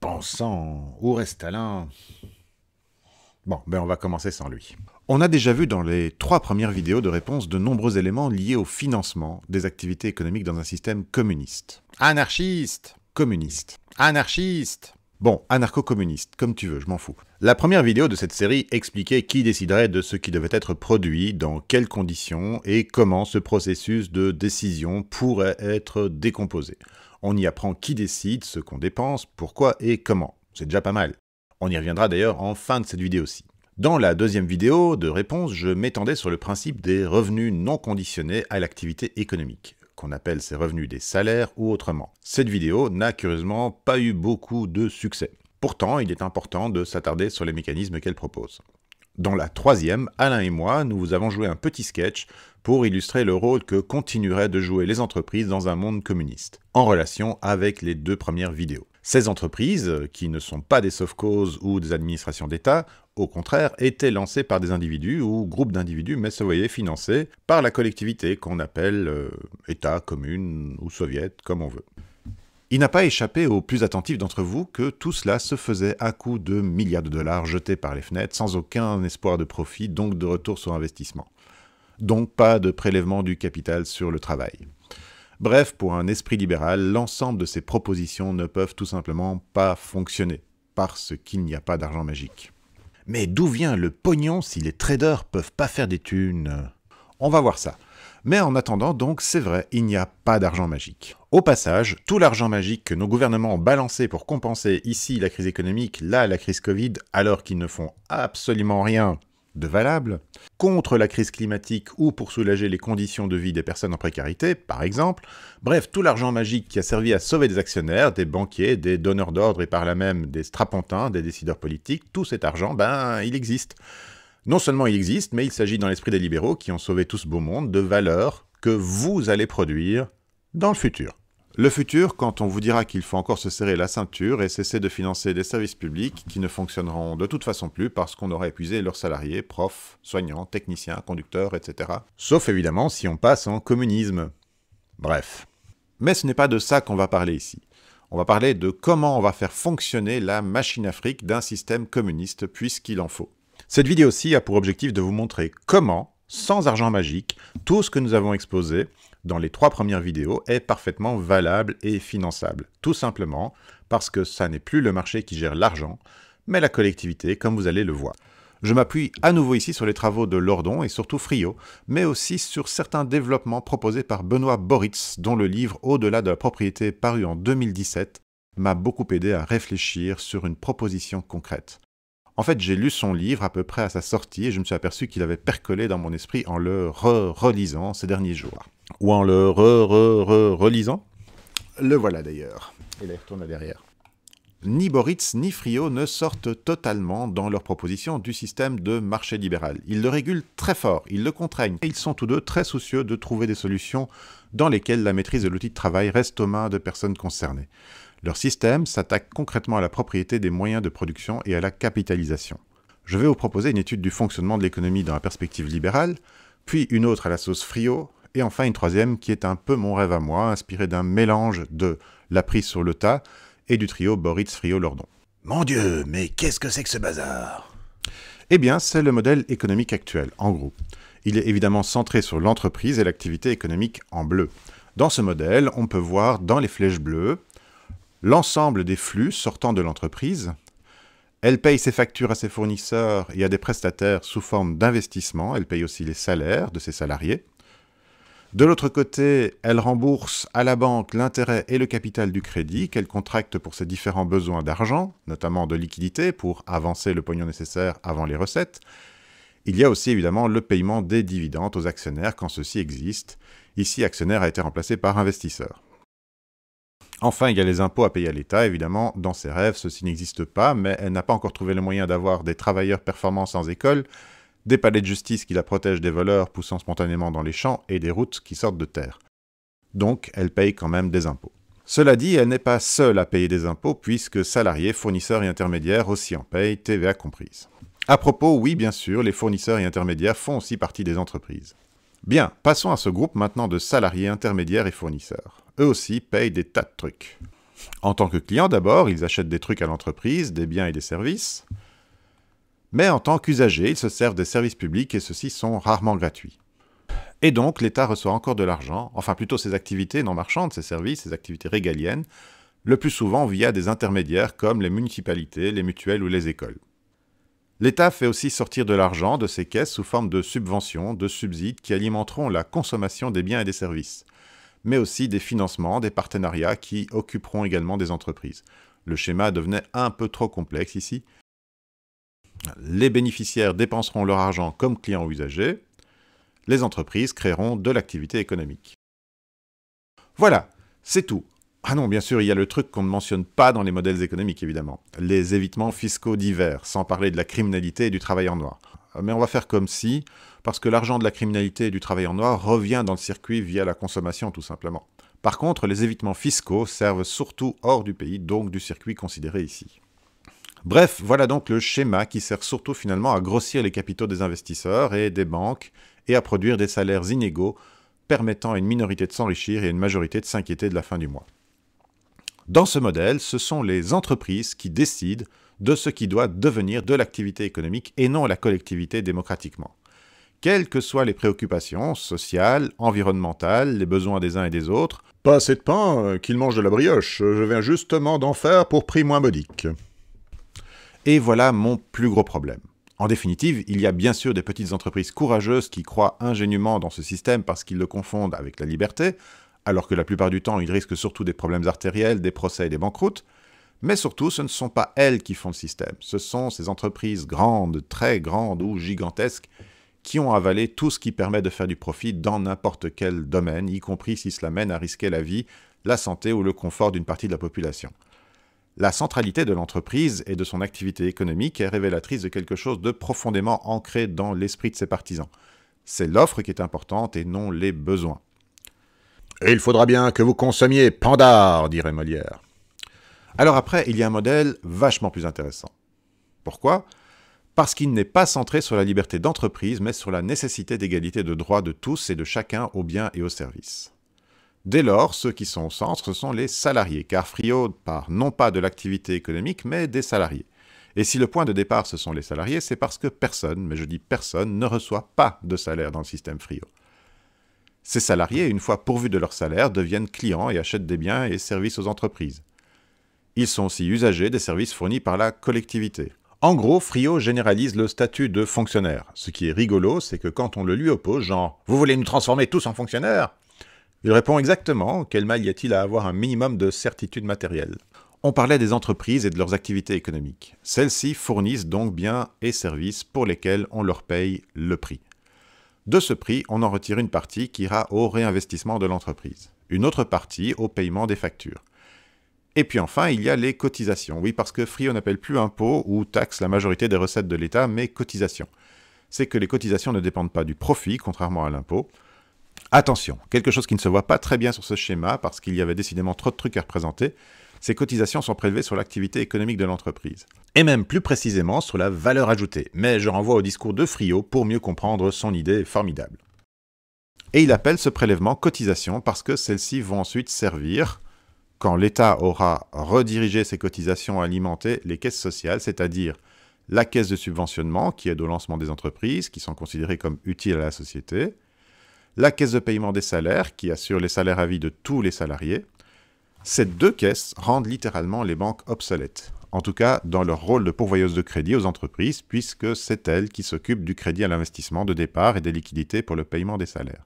Bon sang, où reste Alain? Bon, on va commencer sans lui. On a déjà vu dans les 3 premières vidéos de réponse de nombreux éléments liés au financement des activités économiques dans un système communiste. Anarchiste, communiste, anarchiste. Bon, anarcho-communiste, comme tu veux, je m'en fous. La première vidéo de cette série expliquait qui déciderait de ce qui devait être produit, dans quelles conditions et comment ce processus de décision pourrait être décomposé. On y apprend qui décide, ce qu'on dépense, pourquoi et comment. C'est déjà pas mal. On y reviendra d'ailleurs en fin de cette vidéo-ci. Dans la deuxième vidéo de réponse, je m'étendais sur le principe des revenus non conditionnés à l'activité économique, qu'on appelle ces revenus des salaires ou autrement. Cette vidéo n'a curieusement pas eu beaucoup de succès. Pourtant, il est important de s'attarder sur les mécanismes qu'elle propose. Dans la troisième, Alain et moi, nous vous avons joué un petit sketch pour illustrer le rôle que continueraient de jouer les entreprises dans un monde communiste, en relation avec les 2 premières vidéos. Ces entreprises, qui ne sont pas des sovcos ou des administrations d'État, au contraire, étaient lancées par des individus ou groupes d'individus, mais se voyaient financées par la collectivité qu'on appelle État, commune ou soviet, comme on veut. Il n'a pas échappé aux plus attentifs d'entre vous que tout cela se faisait à coups de milliards de dollars jetés par les fenêtres sans aucun espoir de profit, donc de retour sur investissement. Donc pas de prélèvement du capital sur le travail. Bref, pour un esprit libéral, l'ensemble de ces propositions ne peuvent tout simplement pas fonctionner, parce qu'il n'y a pas d'argent magique. Mais d'où vient le pognon si les traders peuvent pas faire des thunes? On va voir ça. Mais en attendant, donc, c'est vrai, il n'y a pas d'argent magique. Au passage, tout l'argent magique que nos gouvernements ont balancé pour compenser ici la crise économique, là la crise Covid, alors qu'ils ne font absolument rien de valable, contre la crise climatique ou pour soulager les conditions de vie des personnes en précarité, par exemple, bref, tout l'argent magique qui a servi à sauver des actionnaires, des banquiers, des donneurs d'ordre et par là même des strapontins, des décideurs politiques, tout cet argent, il existe. Non seulement il existe, mais il s'agit dans l'esprit des libéraux qui ont sauvé tout ce beau monde de valeurs que vous allez produire dans le futur. Le futur, quand on vous dira qu'il faut encore se serrer la ceinture et cesser de financer des services publics qui ne fonctionneront de toute façon plus parce qu'on aura épuisé leurs salariés, profs, soignants, techniciens, conducteurs, etc. Sauf évidemment si on passe en communisme. Bref. Mais ce n'est pas de ça qu'on va parler ici. On va parler de comment on va faire fonctionner la machine à fric d'un système communiste puisqu'il en faut. Cette vidéo-ci a pour objectif de vous montrer comment, sans argent magique, tout ce que nous avons exposé dans les 3 premières vidéos est parfaitement valable et finançable. Tout simplement parce que ça n'est plus le marché qui gère l'argent, mais la collectivité, comme vous allez le voir. Je m'appuie à nouveau ici sur les travaux de Lordon et surtout Friot, mais aussi sur certains développements proposés par Benoît Boritz, dont le livre Au-delà de la propriété, paru en 2017, m'a beaucoup aidé à réfléchir sur une proposition concrète. En fait, j'ai lu son livre à peu près à sa sortie et je me suis aperçu qu'il avait percolé dans mon esprit en le relisant ces derniers jours. Ou en le relisant. Le voilà d'ailleurs. Et là, il retourne à derrière. Ni Boritz ni Friot ne sortent totalement dans leur proposition du système de marché libéral. Ils le régulent très fort, ils le contraignent. Et ils sont tous deux très soucieux de trouver des solutions dans lesquelles la maîtrise de l'outil de travail reste aux mains de personnes concernées. Leur système s'attaque concrètement à la propriété des moyens de production et à la capitalisation. Je vais vous proposer une étude du fonctionnement de l'économie dans la perspective libérale, puis une autre à la sauce Friot, et enfin une troisième qui est un peu mon rêve à moi, inspiré d'un mélange de la prise sur le tas et du trio Boritz-Friot-Lordon. Mon Dieu, mais qu'est-ce que c'est que ce bazar? Eh bien, c'est le modèle économique actuel, en gros. Il est évidemment centré sur l'entreprise et l'activité économique en bleu. Dans ce modèle, on peut voir dans les flèches bleues l'ensemble des flux sortant de l'entreprise. Elle paye ses factures à ses fournisseurs et à des prestataires sous forme d'investissement. Elle paye aussi les salaires de ses salariés. De l'autre côté, elle rembourse à la banque l'intérêt et le capital du crédit qu'elle contracte pour ses différents besoins d'argent, notamment de liquidité pour avancer le pognon nécessaire avant les recettes. Il y a aussi évidemment le paiement des dividendes aux actionnaires quand ceux-ci existent. Ici, actionnaire a été remplacé par investisseur. Enfin, il y a les impôts à payer à l'État. Évidemment, dans ses rêves, ceci n'existe pas, mais elle n'a pas encore trouvé le moyen d'avoir des travailleurs performants sans école, des palais de justice qui la protègent des voleurs poussant spontanément dans les champs et des routes qui sortent de terre. Donc, elle paye quand même des impôts. Cela dit, elle n'est pas seule à payer des impôts, puisque salariés, fournisseurs et intermédiaires aussi en payent, TVA comprise. À propos, oui, bien sûr, les fournisseurs et intermédiaires font aussi partie des entreprises. Bien, passons à ce groupe maintenant de salariés, intermédiaires et fournisseurs. Eux aussi payent des tas de trucs. En tant que clients d'abord, ils achètent des trucs à l'entreprise, des biens et des services. Mais en tant qu'usagers, ils se servent des services publics et ceux-ci sont rarement gratuits. Et donc, l'État reçoit encore de l'argent, enfin plutôt ses activités non marchandes, ses services, ses activités régaliennes, le plus souvent via des intermédiaires comme les municipalités, les mutuelles ou les écoles. L'État fait aussi sortir de l'argent de ses caisses sous forme de subventions, de subsides qui alimenteront la consommation des biens et des services, mais aussi des financements, des partenariats qui occuperont également des entreprises. Le schéma devenait un peu trop complexe ici. Les bénéficiaires dépenseront leur argent comme clients ou usagers. Les entreprises créeront de l'activité économique. Voilà, c'est tout. Ah non, bien sûr, il y a le truc qu'on ne mentionne pas dans les modèles économiques, évidemment. Les évitements fiscaux divers, sans parler de la criminalité et du travail en noir. Mais on va faire comme si, parce que l'argent de la criminalité et du travail en noir revient dans le circuit via la consommation, tout simplement. Par contre, les évitements fiscaux servent surtout hors du pays, donc du circuit considéré ici. Bref, voilà donc le schéma qui sert surtout finalement à grossir les capitaux des investisseurs et des banques et à produire des salaires inégaux permettant à une minorité de s'enrichir et à une majorité de s'inquiéter de la fin du mois. Dans ce modèle, ce sont les entreprises qui décident de ce qui doit devenir de l'activité économique et non la collectivité démocratiquement. Quelles que soient les préoccupations sociales, environnementales, les besoins des uns et des autres. Pas assez de pain, qu'ils mangent de la brioche, je viens justement d'en faire pour prix moins modique. Et voilà mon plus gros problème. En définitive, il y a bien sûr des petites entreprises courageuses qui croient ingénument dans ce système parce qu'ils le confondent avec la liberté, alors que la plupart du temps, ils risquent surtout des problèmes artériels, des procès et des banqueroutes. Mais surtout, ce ne sont pas elles qui font le système. Ce sont ces entreprises grandes, très grandes ou gigantesques qui ont avalé tout ce qui permet de faire du profit dans n'importe quel domaine, y compris si cela mène à risquer la vie, la santé ou le confort d'une partie de la population. La centralité de l'entreprise et de son activité économique est révélatrice de quelque chose de profondément ancré dans l'esprit de ses partisans. C'est l'offre qui est importante et non les besoins. « Et il faudra bien que vous consommiez Pandare », dirait Molière. Alors après, il y a un modèle vachement plus intéressant. Pourquoi ? Parce qu'il n'est pas centré sur la liberté d'entreprise, mais sur la nécessité d'égalité de droits de tous et de chacun aux biens et aux services. Dès lors, ceux qui sont au centre, ce sont les salariés, car Friot part non pas de l'activité économique, mais des salariés. Et si le point de départ, ce sont les salariés, c'est parce que personne, mais je dis personne, ne reçoit pas de salaire dans le système Friot. Ces salariés, une fois pourvus de leur salaire, deviennent clients et achètent des biens et services aux entreprises. Ils sont aussi usagers des services fournis par la collectivité. En gros, Friot généralise le statut de fonctionnaire. Ce qui est rigolo, c'est que quand on le lui oppose, genre « Vous voulez nous transformer tous en fonctionnaires ?» il répond exactement « Quel mal y a-t-il à avoir un minimum de certitude matérielle ?» On parlait des entreprises et de leurs activités économiques. Celles-ci fournissent donc biens et services pour lesquels on leur paye le prix. De ce prix, on en retire une partie qui ira au réinvestissement de l'entreprise, une autre partie au paiement des factures. Et puis enfin, il y a les cotisations. Oui, parce que Friot n'appelle plus impôt ou taxe la majorité des recettes de l'État, mais cotisations. C'est que les cotisations ne dépendent pas du profit, contrairement à l'impôt. Attention, quelque chose qui ne se voit pas très bien sur ce schéma, parce qu'il y avait décidément trop de trucs à représenter, ces cotisations sont prélevées sur l'activité économique de l'entreprise. Et même plus précisément sur la valeur ajoutée. Mais je renvoie au discours de Friot pour mieux comprendre son idée formidable. Et il appelle ce prélèvement cotisation parce que celles-ci vont ensuite servir, quand l'État aura redirigé ses cotisations à alimenter les caisses sociales, c'est-à-dire la caisse de subventionnement qui aide au lancement des entreprises, qui sont considérées comme utiles à la société, la caisse de paiement des salaires qui assure les salaires à vie de tous les salariés. Ces deux caisses rendent littéralement les banques obsolètes, en tout cas dans leur rôle de pourvoyeuse de crédit aux entreprises, puisque c'est elles qui s'occupent du crédit à l'investissement de départ et des liquidités pour le paiement des salaires.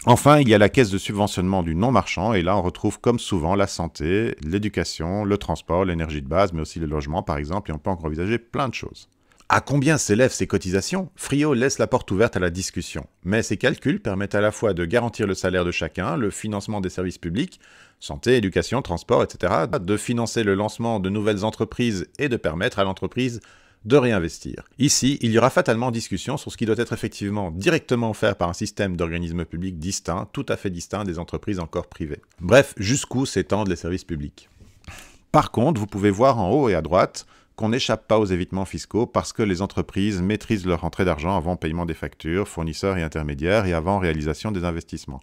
Enfin, il y a la caisse de subventionnement du non-marchand, et là on retrouve comme souvent la santé, l'éducation, le transport, l'énergie de base, mais aussi le logement par exemple, et on peut encore envisager plein de choses. À combien s'élèvent ces cotisations ? Friot laisse la porte ouverte à la discussion, mais ces calculs permettent à la fois de garantir le salaire de chacun, le financement des services publics, santé, éducation, transport, etc., de financer le lancement de nouvelles entreprises et de permettre à l'entreprise de réinvestir. Ici, il y aura fatalement discussion sur ce qui doit être effectivement directement offert par un système d'organismes publics distincts, tout à fait distincts des entreprises encore privées. Bref, jusqu'où s'étendent les services publics. Par contre, vous pouvez voir en haut et à droite qu'on n'échappe pas aux évitements fiscaux parce que les entreprises maîtrisent leur rentrée d'argent avant paiement des factures, fournisseurs et intermédiaires et avant réalisation des investissements.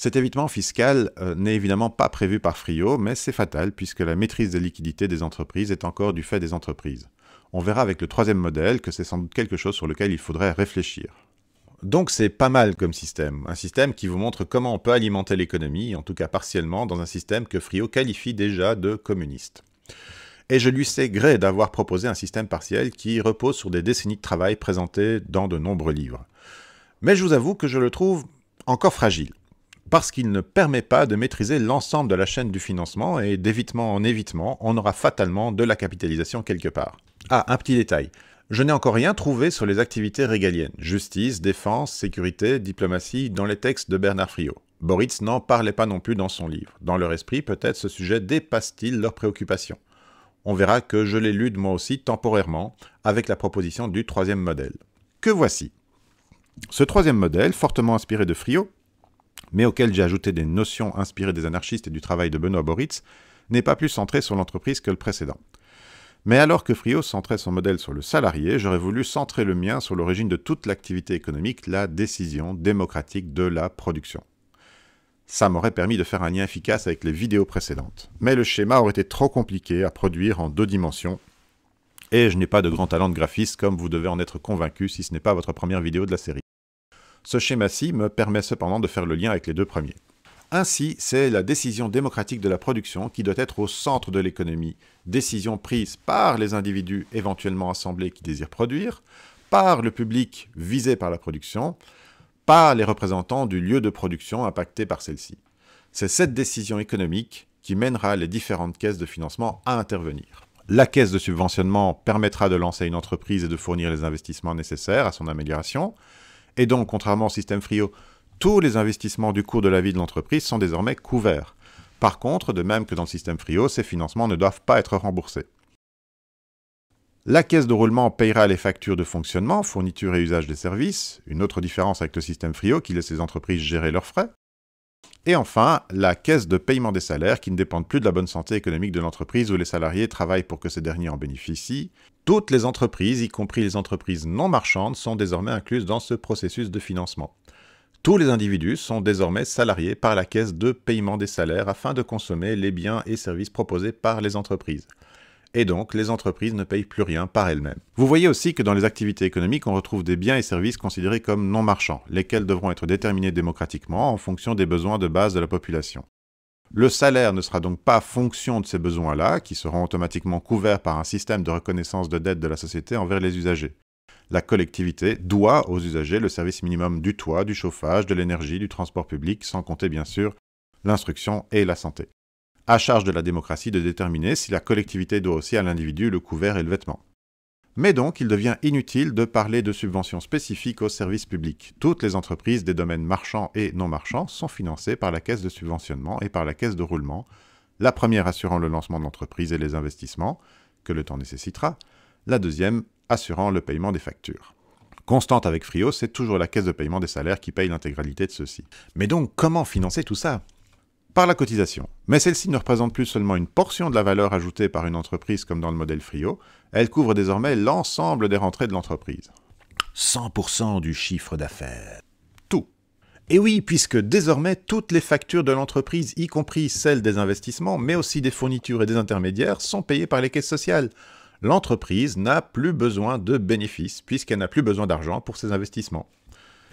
Cet évitement fiscal n'est évidemment pas prévu par Frio, mais c'est fatal puisque la maîtrise des liquidités des entreprises est encore du fait des entreprises. On verra avec le troisième modèle que c'est sans doute quelque chose sur lequel il faudrait réfléchir. Donc c'est pas mal comme système, un système qui vous montre comment on peut alimenter l'économie, en tout cas partiellement, dans un système que Frio qualifie déjà de communiste. Et je lui sais gré d'avoir proposé un système partiel qui repose sur des décennies de travail présentés dans de nombreux livres. Mais je vous avoue que je le trouve encore fragile, parce qu'il ne permet pas de maîtriser l'ensemble de la chaîne du financement, et d'évitement en évitement, on aura fatalement de la capitalisation quelque part. Ah, un petit détail. Je n'ai encore rien trouvé sur les activités régaliennes, justice, défense, sécurité, diplomatie, dans les textes de Bernard Friot. Boritz n'en parlait pas non plus dans son livre. Dans leur esprit, peut-être ce sujet dépasse-t-il leurs préoccupations. On verra que je l'élude moi aussi temporairement, avec la proposition du troisième modèle. Que voici. Ce troisième modèle, fortement inspiré de Friot, mais auquel j'ai ajouté des notions inspirées des anarchistes et du travail de Benoît Boritz, n'est pas plus centré sur l'entreprise que le précédent. Mais alors que Friot centrait son modèle sur le salarié, j'aurais voulu centrer le mien sur l'origine de toute l'activité économique, la décision démocratique de la production. Ça m'aurait permis de faire un lien efficace avec les vidéos précédentes. Mais le schéma aurait été trop compliqué à produire en 2 dimensions, et je n'ai pas de grand talent de graphiste comme vous devez en être convaincu si ce n'est pas votre première vidéo de la série. Ce schéma-ci me permet cependant de faire le lien avec les 2 premiers. Ainsi, c'est la décision démocratique de la production qui doit être au centre de l'économie, décision prise par les individus éventuellement assemblés qui désirent produire, par le public visé par la production, par les représentants du lieu de production impacté par celle-ci. C'est cette décision économique qui mènera les différentes caisses de financement à intervenir. La caisse de subventionnement permettra de lancer une entreprise et de fournir les investissements nécessaires à son amélioration, et donc, contrairement au système Friot, tous les investissements du cours de la vie de l'entreprise sont désormais couverts. Par contre, de même que dans le système Friot, ces financements ne doivent pas être remboursés. La caisse de roulement payera les factures de fonctionnement, fourniture et usage des services, une autre différence avec le système Friot qui laisse les entreprises gérer leurs frais. Et enfin, la caisse de paiement des salaires qui ne dépendent plus de la bonne santé économique de l'entreprise où les salariés travaillent pour que ces derniers en bénéficient. Toutes les entreprises, y compris les entreprises non marchandes, sont désormais incluses dans ce processus de financement. Tous les individus sont désormais salariés par la caisse de paiement des salaires afin de consommer les biens et services proposés par les entreprises. Et donc, les entreprises ne payent plus rien par elles-mêmes. Vous voyez aussi que dans les activités économiques, on retrouve des biens et services considérés comme non marchands, lesquels devront être déterminés démocratiquement en fonction des besoins de base de la population. Le salaire ne sera donc pas fonction de ces besoins-là, qui seront automatiquement couverts par un système de reconnaissance de dette de la société envers les usagers. La collectivité doit aux usagers le service minimum du toit, du chauffage, de l'énergie, du transport public, sans compter bien sûr l'instruction et la santé. À charge de la démocratie de déterminer si la collectivité doit aussi à l'individu le couvert et le vêtement. Mais donc, il devient inutile de parler de subventions spécifiques aux services publics. Toutes les entreprises des domaines marchands et non marchands sont financées par la caisse de subventionnement et par la caisse de roulement, la première assurant le lancement de l'entreprise et les investissements, que le temps nécessitera, la deuxième assurant le paiement des factures. Constante avec Friot, c'est toujours la caisse de paiement des salaires qui paye l'intégralité de ceux-ci. Mais donc, comment financer tout ça ? Par la cotisation. Mais celle-ci ne représente plus seulement une portion de la valeur ajoutée par une entreprise comme dans le modèle Friot, elle couvre désormais l'ensemble des rentrées de l'entreprise. 100% du chiffre d'affaires. Tout. Et oui, puisque désormais toutes les factures de l'entreprise, y compris celles des investissements, mais aussi des fournitures et des intermédiaires, sont payées par les caisses sociales. L'entreprise n'a plus besoin de bénéfices, puisqu'elle n'a plus besoin d'argent pour ses investissements.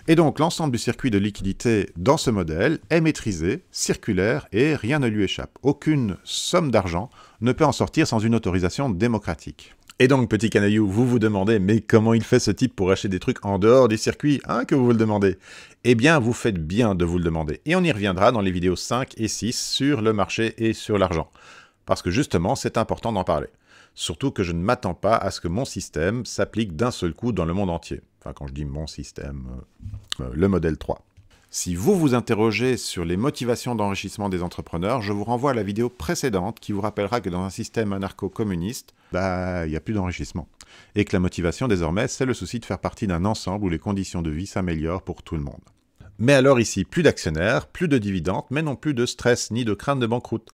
Et donc, l'ensemble du circuit de liquidité dans ce modèle est maîtrisé, circulaire et rien ne lui échappe. Aucune somme d'argent ne peut en sortir sans une autorisation démocratique. Et donc, petit canaillou, vous vous demandez, mais comment il fait ce type pour acheter des trucs en dehors du circuit, hein, que vous vous le demandez? Eh bien, vous faites bien de vous le demander. Et on y reviendra dans les vidéos 5 et 6 sur le marché et sur l'argent. Parce que justement, c'est important d'en parler. Surtout que je ne m'attends pas à ce que mon système s'applique d'un seul coup dans le monde entier. Enfin, quand je dis mon système, le modèle 3. Si vous vous interrogez sur les motivations d'enrichissement des entrepreneurs, je vous renvoie à la vidéo précédente qui vous rappellera que dans un système anarcho-communiste, il n'y a plus d'enrichissement. Et que la motivation désormais, c'est le souci de faire partie d'un ensemble où les conditions de vie s'améliorent pour tout le monde. Mais alors ici, plus d'actionnaires, plus de dividendes, mais non plus de stress ni de crainte de banqueroute.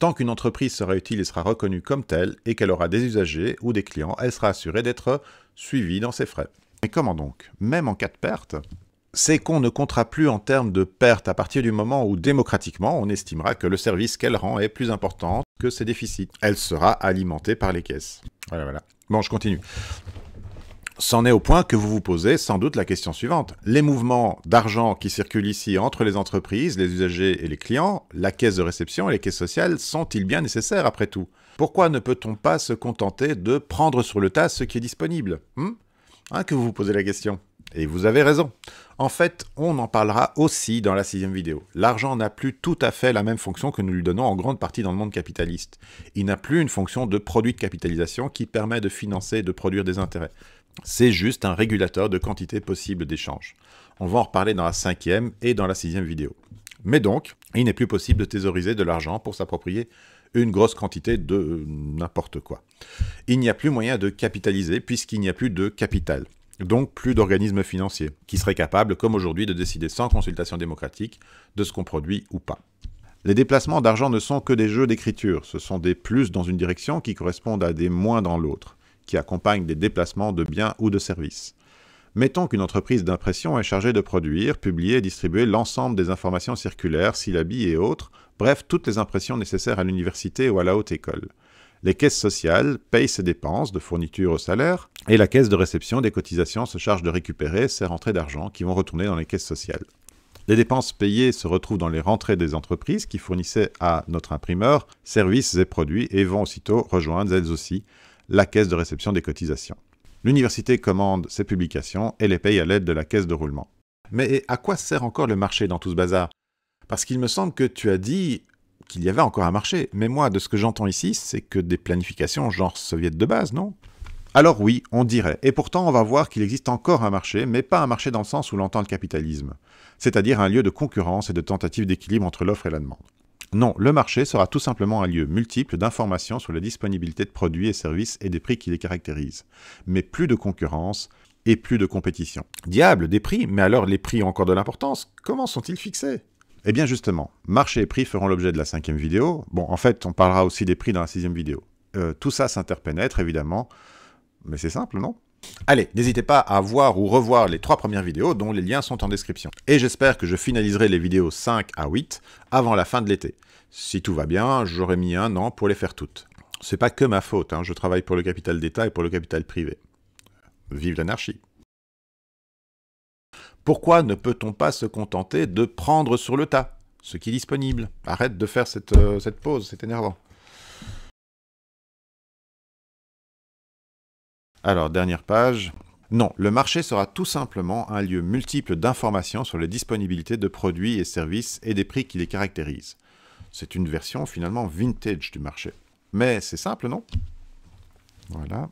Tant qu'une entreprise sera utile et sera reconnue comme telle, et qu'elle aura des usagers ou des clients, elle sera assurée d'être suivie dans ses frais. Mais comment donc? Même en cas de perte? c'est qu'on ne comptera plus en termes de pertes à partir du moment où, démocratiquement, on estimera que le service qu'elle rend est plus important que ses déficits. Elle sera alimentée par les caisses. Voilà. Bon, je continue. C'en est au point que vous vous posez sans doute la question suivante. Les mouvements d'argent qui circulent ici entre les entreprises, les usagers et les clients, la caisse de réception et les caisses sociales, sont-ils bien nécessaires après tout? Pourquoi ne peut-on pas se contenter de prendre sur le tas ce qui est disponible? Que vous vous posez la question. Et vous avez raison. En fait, on en parlera aussi dans la 6e vidéo. L'argent n'a plus tout à fait la même fonction que nous lui donnons en grande partie dans le monde capitaliste. Il n'a plus une fonction de produit de capitalisation qui permet de financer et de produire des intérêts. C'est juste un régulateur de quantité possible d'échange. On va en reparler dans la 5e et dans la 6e vidéo. Mais donc, il n'est plus possible de thésauriser de l'argent pour s'approprier une grosse quantité de n'importe quoi. Il n'y a plus moyen de capitaliser puisqu'il n'y a plus de capital. Donc plus d'organismes financiers qui seraient capables, comme aujourd'hui, de décider sans consultation démocratique de ce qu'on produit ou pas. Les déplacements d'argent ne sont que des jeux d'écriture. Ce sont des plus dans une direction qui correspondent à des moins dans l'autre, qui accompagnent des déplacements de biens ou de services. Mettons qu'une entreprise d'impression est chargée de produire, publier et distribuer l'ensemble des informations circulaires, syllabies et autres, bref, toutes les impressions nécessaires à l'université ou à la haute école. Les caisses sociales payent ces dépenses de fourniture au salaire, et la caisse de réception des cotisations se charge de récupérer ces rentrées d'argent qui vont retourner dans les caisses sociales. Les dépenses payées se retrouvent dans les rentrées des entreprises qui fournissaient à notre imprimeur services et produits et vont aussitôt rejoindre, elles aussi, la caisse de réception des cotisations. L'université commande ces publications et les paye à l'aide de la caisse de roulement. Mais à quoi sert encore le marché dans tout ce bazar? Parce qu'il me semble que tu as dit qu'il y avait encore un marché. Mais moi, de ce que j'entends ici, c'est que des planifications genre soviétique de base, non? Alors oui, on dirait. Et pourtant, on va voir qu'il existe encore un marché, mais pas un marché dans le sens où l'entend le capitalisme. C'est-à-dire un lieu de concurrence et de tentative d'équilibre entre l'offre et la demande. Non, le marché sera tout simplement un lieu multiple d'informations sur la disponibilité de produits et services et des prix qui les caractérisent. Mais plus de concurrence et plus de compétition. Diable, des prix? Mais alors les prix ont encore de l'importance? Comment sont-ils fixés? Eh bien justement, marché et prix feront l'objet de la 5e vidéo. Bon, en fait, on parlera aussi des prix dans la 6e vidéo. Tout ça s'interpénètre, évidemment. Mais c'est simple, non? Allez, n'hésitez pas à voir ou revoir les 3 premières vidéos dont les liens sont en description. Et j'espère que je finaliserai les vidéos 5 à 8 avant la fin de l'été. Si tout va bien, j'aurai mis 1 an pour les faire toutes. C'est pas que ma faute, je travaille pour le capital d'État et pour le capital privé. Vive l'anarchie! Pourquoi ne peut-on pas se contenter de prendre sur le tas ce qui est disponible? Arrête de faire cette pause, c'est énervant. Alors, dernière page. Non, le marché sera tout simplement un lieu multiple d'informations sur les disponibilités de produits et services et des prix qui les caractérisent. C'est une version finalement vintage du marché. Mais c'est simple, non? Voilà.